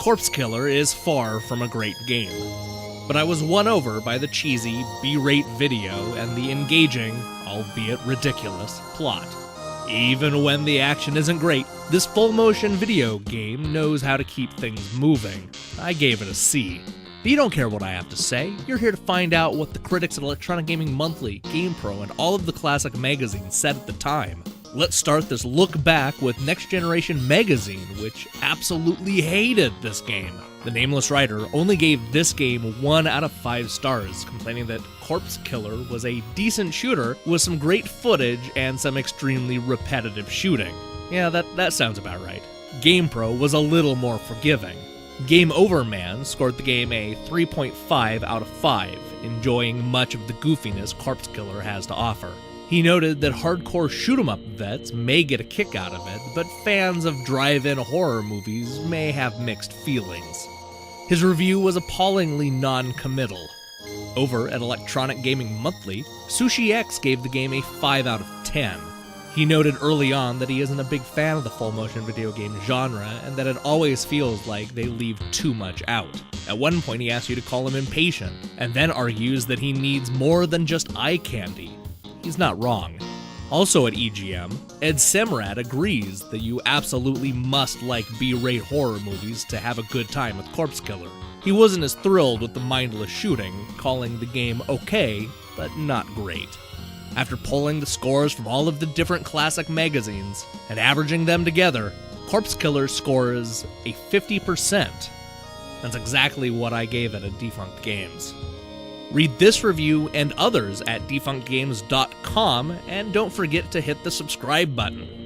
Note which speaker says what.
Speaker 1: Corpse Killer is far from a great game, but I was won over by the cheesy, B-rate video and the engaging, albeit ridiculous, plot. Even when the action isn't great, this full-motion video game knows how to keep things moving. I gave it a C. But you don't care what I have to say. You're here to find out what the critics at Electronic Gaming Monthly, GamePro, and all of the classic magazines said at the time. Let's start this look back with NextGen Magazine, which absolutely hated this game. The nameless writer only gave this game 1 out of 5 stars, complaining that Corpse Killer was a decent shooter with some great footage and some extremely repetitive shooting. Yeah, that sounds about right. GamePro was a little more forgiving. Game Over Man scored the game a 3.5 out of 5, enjoying much of the goofiness Corpse Killer has to offer. He noted that hardcore shoot-'em-up vets may get a kick out of it, but fans of drive-in horror movies may have mixed feelings. His review was appallingly non-committal. Over at Electronic Gaming Monthly, Sushi X gave the game a 5 out of 10. He noted early on that he isn't a big fan of the full-motion video game genre, and that it always feels like they leave too much out. At one point he asks you to call him impatient, and then argues that he needs more than just eye candy. He's not wrong. Also at EGM, Ed Semrad agrees that you absolutely must like B-rate horror movies to have a good time with Corpse Killer. He wasn't as thrilled with the mindless shooting, calling the game okay, but not great. After pulling the scores from all of the different classic magazines and averaging them together, Corpse Killer scores a 50%. That's exactly what I gave it at Defunct Games. Read this review and others at defunctgames.com, and don't forget to hit the subscribe button.